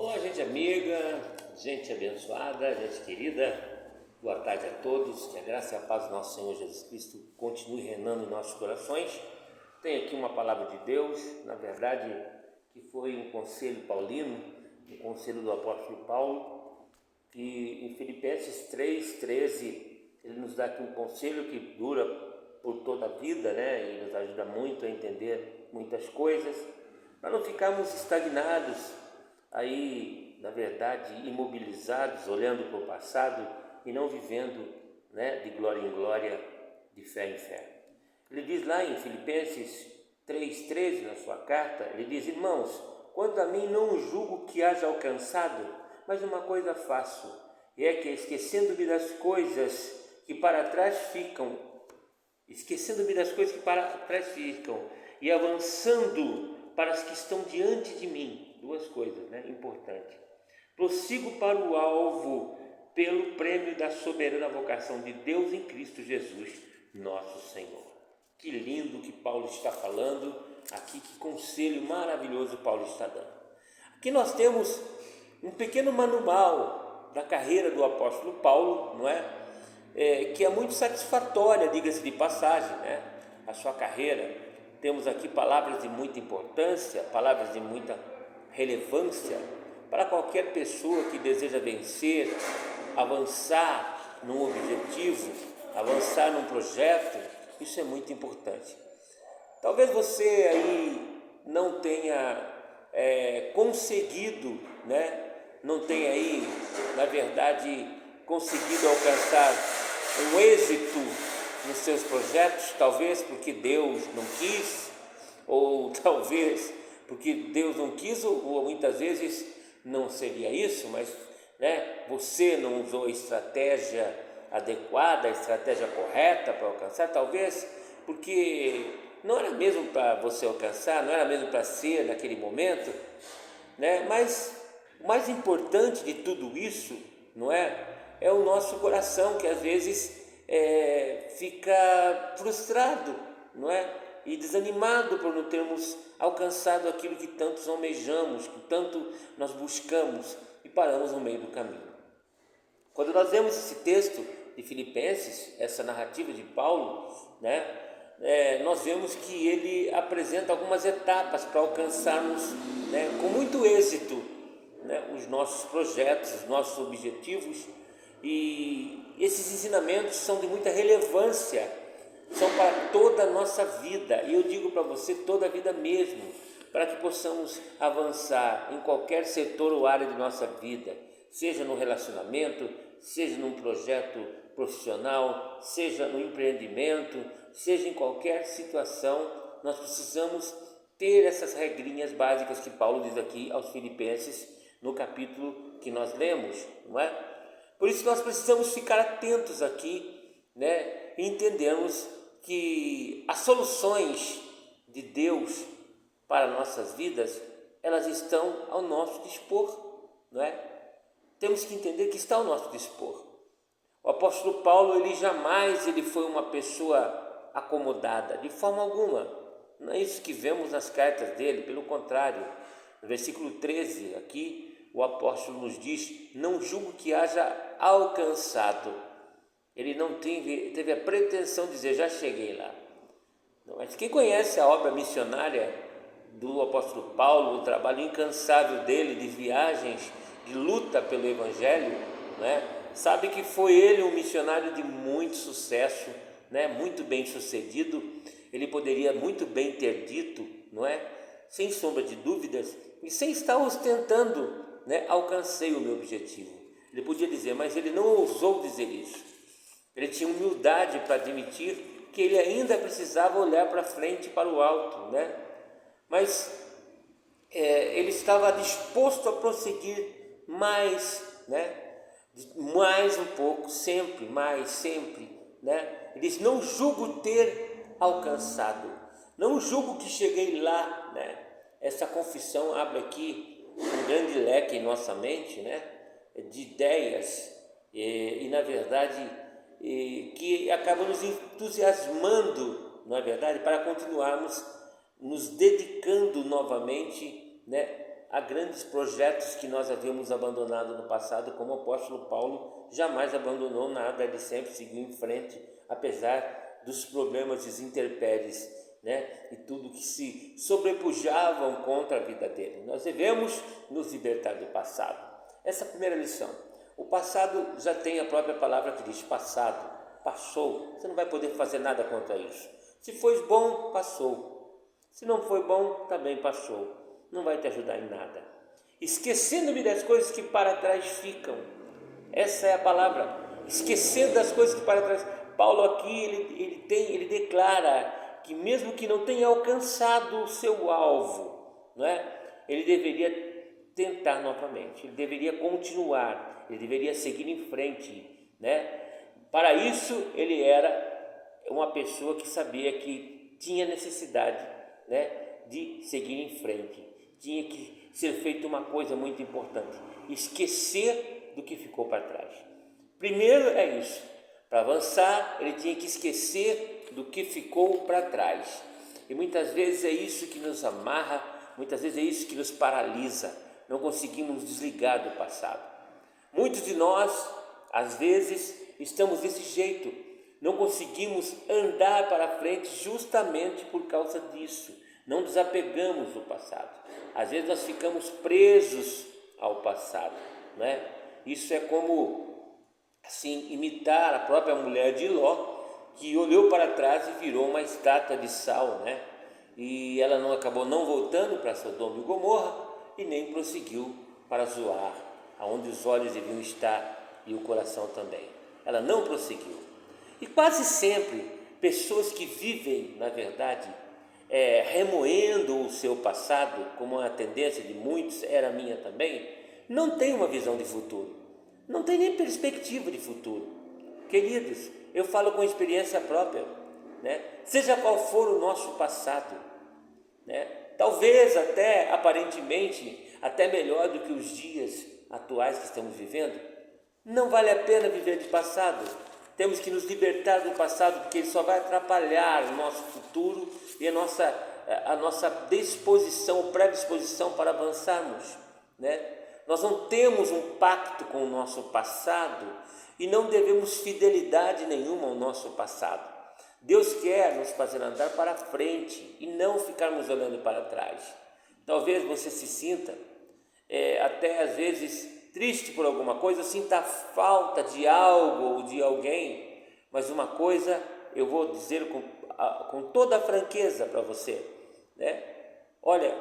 Olá, gente amiga, gente abençoada, gente querida, boa tarde a todos, que a graça e a paz do nosso Senhor Jesus Cristo continue reinando em nossos corações. Tem aqui uma palavra de Deus, na verdade, que foi um conselho paulino, um conselho do apóstolo Paulo, que em Filipenses 3:13, ele nos dá aqui um conselho que dura por toda a vida, e nos ajuda muito a entender muitas coisas, para não ficarmos estagnados, aí, na verdade, imobilizados, olhando para o passado e não vivendo, de glória em glória, de fé em fé. Ele diz lá em Filipenses 3:13, na sua carta, ele diz: irmãos, quanto a mim não julgo que haja alcançado, mas uma coisa faço, e é que esquecendo-me das coisas que para trás ficam, e avançando para as que estão diante de mim, duas coisas, importantes. Prossigo para o alvo, pelo prêmio da soberana vocação de Deus em Cristo Jesus, nosso Senhor. Que lindo que Paulo está falando aqui, que conselho maravilhoso Paulo está dando. Aqui nós temos um pequeno manual da carreira do apóstolo Paulo, que é muito satisfatória, diga-se de passagem, a sua carreira. Temos aqui palavras de muita importância, palavras de muita relevância para qualquer pessoa que deseja vencer, avançar num objetivo, avançar num projeto. Isso é muito importante. Talvez você aí não tenha conseguido, não tenha aí, na verdade, conseguido alcançar um êxito nos seus projetos, talvez porque Deus não quis, ou talvez porque Deus não quis, ou muitas vezes não seria isso, mas você não usou a estratégia adequada, a estratégia correta para alcançar, talvez porque não era mesmo para você alcançar, não era mesmo para ser naquele momento, mas o mais importante de tudo isso, é o nosso coração, que às vezes fica frustrado, e desanimado por não termos alcançado aquilo que tantos almejamos, que tanto nós buscamos e paramos no meio do caminho. Quando nós vemos esse texto de Filipenses, essa narrativa de Paulo, nós vemos que ele apresenta algumas etapas para alcançarmos, com muito êxito, os nossos projetos, os nossos objetivos. E esses ensinamentos são de muita relevância, são para toda a nossa vida, e eu digo para você, toda a vida mesmo, para que possamos avançar em qualquer setor ou área de nossa vida, seja no relacionamento, seja num projeto profissional, seja no empreendimento, seja em qualquer situação. Nós precisamos ter essas regrinhas básicas que Paulo diz aqui aos Filipenses, no capítulo que nós lemos, Por isso nós precisamos ficar atentos aqui, e entendermos que as soluções de Deus para nossas vidas, elas estão ao nosso dispor, Temos que entender que está ao nosso dispor. O apóstolo Paulo, ele jamais foi uma pessoa acomodada, de forma alguma. Não é isso que vemos nas cartas dele, pelo contrário. No versículo 13 aqui, o apóstolo nos diz: não julgo que haja alcançado. Ele não teve a pretensão de dizer, já cheguei lá. Mas quem conhece a obra missionária do apóstolo Paulo, o trabalho incansável dele de viagens, de luta pelo evangelho, sabe que foi ele um missionário de muito sucesso, muito bem sucedido. Ele poderia muito bem ter dito, sem sombra de dúvidas, e sem estar ostentando, alcancei o meu objetivo. Ele podia dizer, mas ele não ousou dizer isso. Ele tinha humildade para admitir que ele ainda precisava olhar para frente, para o alto, Mas ele estava disposto a prosseguir mais, mais um pouco, sempre, mais, sempre, Ele diz, não julgo ter alcançado, não julgo que cheguei lá, Essa confissão abre aqui um grande leque em nossa mente, de ideias e na verdade, que acaba nos entusiasmando, não é verdade, para continuarmos nos dedicando novamente, há grandes projetos que nós havíamos abandonado no passado, como o apóstolo Paulo jamais abandonou nada, ele sempre seguiu em frente, apesar dos problemas, dos intempéries, e tudo que se sobrepujavam contra a vida dele. Nós devemos nos libertar do passado. Essa é a primeira lição. O passado já tem a própria palavra que diz passado, passou, você não vai poder fazer nada contra isso. Se foi bom, passou. Se não foi bom, também passou. Não vai te ajudar em nada. Esquecendo-me das coisas que para trás ficam. Essa é a palavra. Esquecendo das coisas que para trás. Paulo aqui, ele declara que mesmo que não tenha alcançado o seu alvo, ele deveria tentar novamente. Ele deveria continuar. Ele deveria seguir em frente, Para isso, ele era uma pessoa que sabia que tinha necessidade, de seguir em frente. Tinha que ser feita uma coisa muito importante: esquecer do que ficou para trás. Primeiro é isso. Para avançar, ele tinha que esquecer do que ficou para trás. E muitas vezes é isso que nos amarra, muitas vezes é isso que nos paralisa. Não conseguimos nos desligar do passado. Muitos de nós, às vezes, estamos desse jeito. Não conseguimos andar para frente justamente por causa disso. Não desapegamos do passado. Às vezes nós ficamos presos ao passado, Isso é como, assim, imitar a própria mulher de Ló, que olhou para trás e virou uma estátua de sal, E ela acabou não voltando para Sodoma e Gomorra e nem prosseguiu para Zoar, aonde os olhos deviam estar e o coração também. Ela não prosseguiu. E quase sempre, pessoas que vivem, na verdade, remoendo o seu passado, como a tendência de muitos, era minha também, não tem uma visão de futuro, não tem nem perspectiva de futuro. Queridos, eu falo com experiência própria, Seja qual for o nosso passado, talvez até aparentemente, até melhor do que os dias atuais que estamos vivendo, não vale a pena viver de passado. Temos que nos libertar do passado, porque ele só vai atrapalhar o nosso futuro e a nossa disposição, predisposição para avançarmos, Nós não temos um pacto com o nosso passado e não devemos fidelidade nenhuma ao nosso passado. Deus quer nos fazer andar para frente e não ficarmos olhando para trás. Talvez você se sinta até às vezes triste por alguma coisa, sinta falta de algo ou de alguém, mas uma coisa eu vou dizer com toda a franqueza para você, Olha,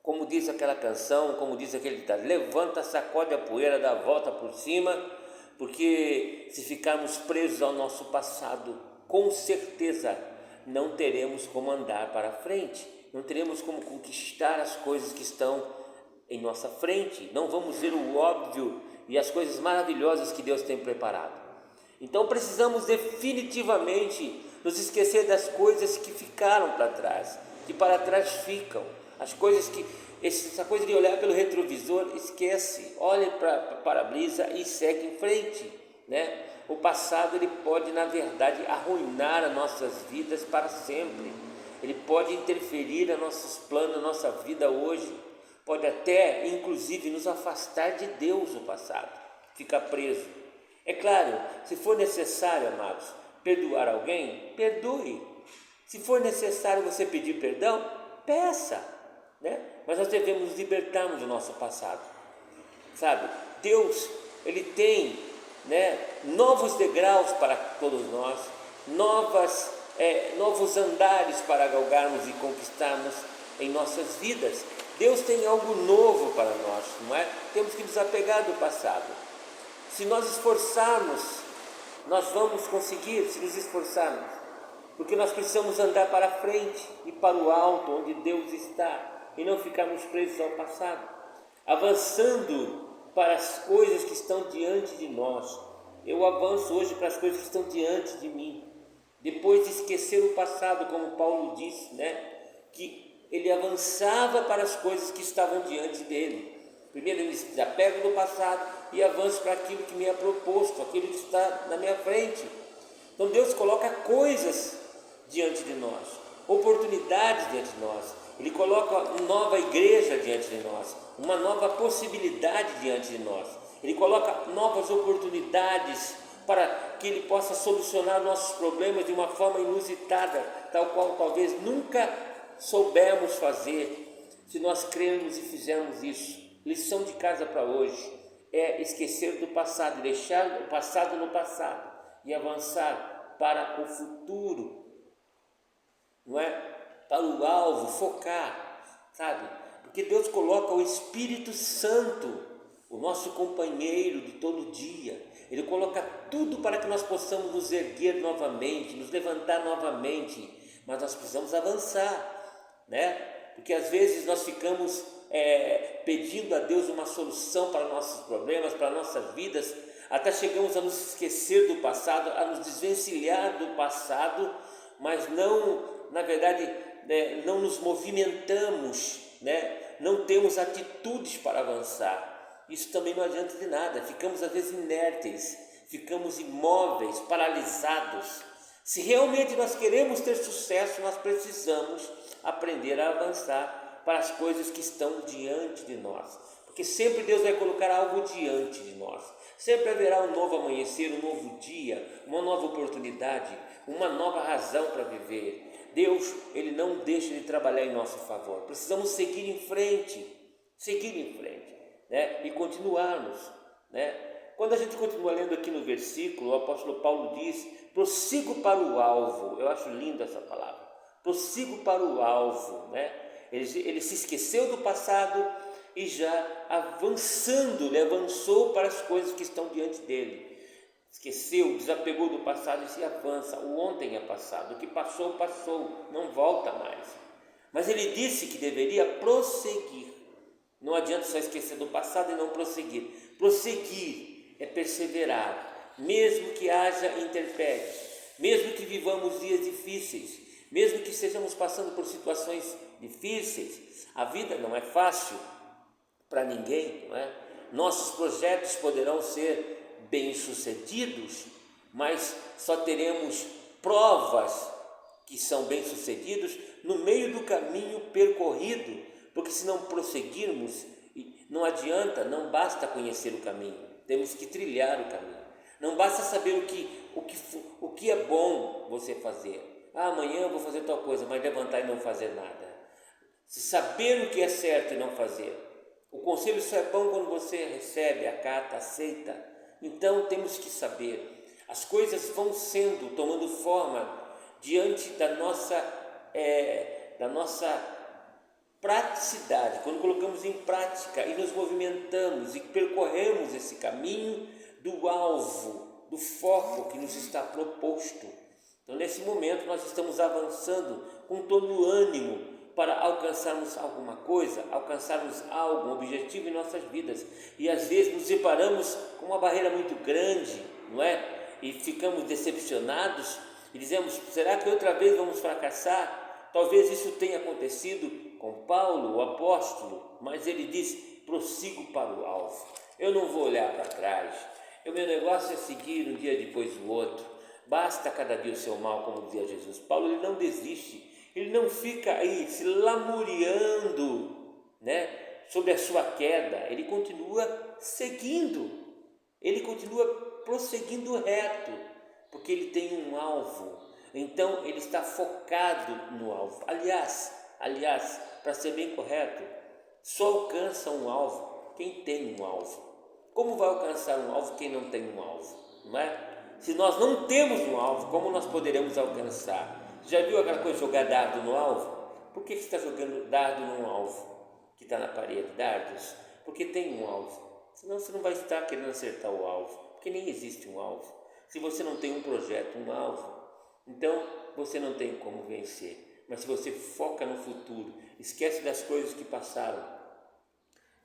como diz aquela canção, como diz aquele ditado: levanta, sacode a poeira, dá a volta por cima, porque se ficarmos presos ao nosso passado, com certeza não teremos como andar para frente, não teremos como conquistar as coisas que estão em nossa frente, não vamos ver o óbvio e as coisas maravilhosas que Deus tem preparado. Então precisamos definitivamente nos esquecer das coisas que ficaram para trás, que para trás ficam, as coisas que, essa coisa de olhar pelo retrovisor, esquece, olhe para o para-brisa e segue em frente, O passado ele pode, na verdade, arruinar as nossas vidas para sempre, ele pode interferir nos nossos planos, na nossa vida hoje, pode até, inclusive, nos afastar de Deus no passado, ficar preso. É claro, se for necessário, amados, perdoar alguém, perdoe. Se for necessário você pedir perdão, peça, Mas nós devemos nos libertarmos do nosso passado, sabe? Deus, ele tem, novos degraus para todos nós, novos andares para galgarmos e conquistarmos em nossas vidas. Deus tem algo novo para nós, não é? Temos que nos apegar do passado. Se nós esforçarmos, nós vamos conseguir, se nos esforçarmos, porque nós precisamos andar para frente e para o alto, onde Deus está, e não ficarmos presos ao passado, avançando para as coisas que estão diante de nós. Eu avanço hoje para as coisas que estão diante de mim, depois de esquecer o passado, como Paulo disse, que ele avançava para as coisas que estavam diante dele. Primeiro ele se apega do passado e avança para aquilo que me é proposto, aquilo que está na minha frente. Então Deus coloca coisas diante de nós, oportunidades diante de nós, Ele coloca nova igreja diante de nós, uma nova possibilidade diante de nós. Ele coloca novas oportunidades para que Ele possa solucionar nossos problemas de uma forma inusitada, tal qual talvez nunca soubermos fazer, se nós crermos e fizermos isso. Lição de casa para hoje é esquecer do passado, deixar o passado no passado e avançar para o futuro, não é? Para o alvo, focar, sabe? Porque Deus coloca o Espírito Santo, o nosso companheiro de todo dia. Ele coloca tudo para que nós possamos nos erguer novamente, nos levantar novamente, mas nós precisamos avançar, né? Porque às vezes nós ficamos pedindo a Deus uma solução para nossos problemas, para nossas vidas, até chegamos a nos esquecer do passado, a nos desvencilhar do passado, mas não, na verdade, não nos movimentamos, né? Não temos atitudes para avançar. Isso também não adianta de nada, ficamos às vezes inertes, ficamos imóveis, paralisados. Se realmente nós queremos ter sucesso, nós precisamos aprender a avançar para as coisas que estão diante de nós, porque sempre Deus vai colocar algo diante de nós, sempre haverá um novo amanhecer, um novo dia, uma nova oportunidade, uma nova razão para viver. Deus, Ele não deixa de trabalhar em nosso favor, precisamos seguir em frente, né? E continuarmos, né? Quando a gente continua lendo aqui no versículo, o apóstolo Paulo diz: prossigo para o alvo. Eu acho linda essa palavra, prossigo para o alvo, né? Ele se esqueceu do passado e já avançando, ele avançou para as coisas que estão diante dele. Esqueceu, desapegou do passado e se avança. O ontem é passado, o que passou, passou, não volta mais. Mas ele disse que deveria prosseguir. Não adianta só esquecer do passado e não prosseguir. Prosseguir é perseverar, mesmo que haja intempéries, mesmo que vivamos dias difíceis, mesmo que estejamos passando por situações difíceis. A vida não é fácil para ninguém, não é? Nossos projetos poderão ser bem-sucedidos, mas só teremos provas que são bem-sucedidos no meio do caminho percorrido, porque se não prosseguirmos, não adianta, não basta conhecer o caminho, temos que trilhar o caminho. Não basta saber o que é bom você fazer. Amanhã eu vou fazer tal coisa, mas levantar e não fazer nada. Se saber o que é certo e não fazer. O conselho só é bom quando você recebe, acata, aceita. Então temos que saber. As coisas vão tomando forma diante da nossa praticidade, quando colocamos em prática e nos movimentamos e percorremos esse caminho do alvo, do foco que nos está proposto. Então, nesse momento, nós estamos avançando com todo o ânimo para alcançarmos alguma coisa, alcançarmos algum objetivo em nossas vidas. E às vezes nos deparamos com uma barreira muito grande, não é? E ficamos decepcionados e dizemos: será que outra vez vamos fracassar? Talvez isso tenha acontecido com Paulo, o apóstolo, mas ele diz: prossigo para o alvo. Eu não vou olhar para trás. O meu negócio é seguir um dia depois do outro. Basta cada dia o seu mal, como dizia Jesus. Paulo, ele não desiste, ele não fica aí se lamuriando, né, sobre a sua queda. Ele continua seguindo, ele continua prosseguindo reto, porque ele tem um alvo. Então ele está focado no alvo. Aliás, para ser bem correto, só alcança um alvo quem tem um alvo. Como vai alcançar um alvo quem não tem um alvo? Não é? Se nós não temos um alvo, como nós poderemos alcançar? Já viu aquela coisa de jogar dardo no alvo? Por que você está jogando dardo num alvo que está na parede? Dardos? Porque tem um alvo. Senão você não vai estar querendo acertar o alvo, porque nem existe um alvo. Se você não tem um projeto, um alvo, então você não tem como vencer. Mas se você foca no futuro, esquece das coisas que passaram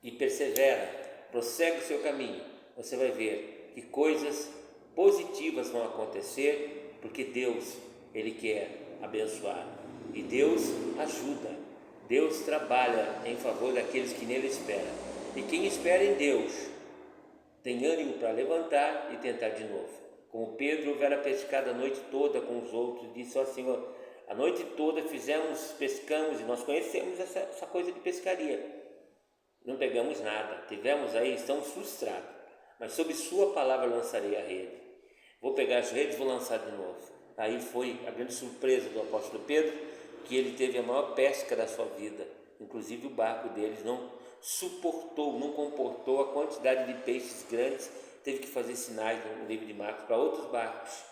e persevera, prossegue o seu caminho, você vai ver que coisas positivas vão acontecer, porque Deus, Ele quer abençoar e Deus ajuda, Deus trabalha em favor daqueles que nele esperam, e quem espera em Deus tem ânimo para levantar e tentar de novo. Como Pedro houvera pescado a noite toda com os outros, disse: ó Senhor, A noite toda pescamos e nós conhecemos essa coisa de pescaria. Não pegamos nada, estamos frustrados, mas sob sua palavra lançarei a rede. Vou pegar as redes e vou lançar de novo. Aí foi a grande surpresa do apóstolo Pedro, que ele teve a maior pesca da sua vida. Inclusive o barco deles não comportou a quantidade de peixes grandes, teve que fazer sinais no livro de Marcos para outros barcos,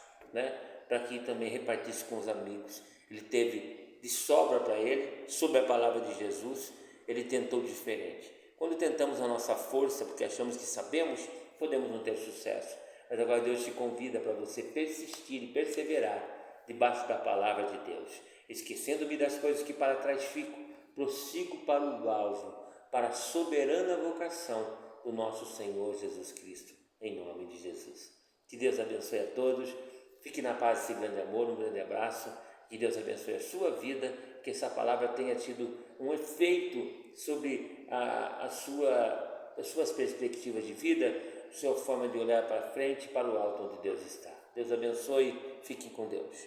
para que também repartisse com os amigos. Ele teve de sobra para ele, sob a palavra de Jesus, ele tentou diferente. Quando tentamos a nossa força, porque achamos que sabemos, podemos não ter sucesso. Mas agora Deus te convida para você persistir e perseverar debaixo da palavra de Deus. Esquecendo-me das coisas que para trás fico, prossigo para o alvo, para a soberana vocação do nosso Senhor Jesus Cristo, em nome de Jesus. Que Deus abençoe a todos, fique na paz desse grande amor, um grande abraço, que Deus abençoe a sua vida, que essa palavra tenha tido um efeito sobre as suas perspectivas de vida, sua forma de olhar para frente, para o alto onde Deus está. Deus abençoe, fiquem com Deus.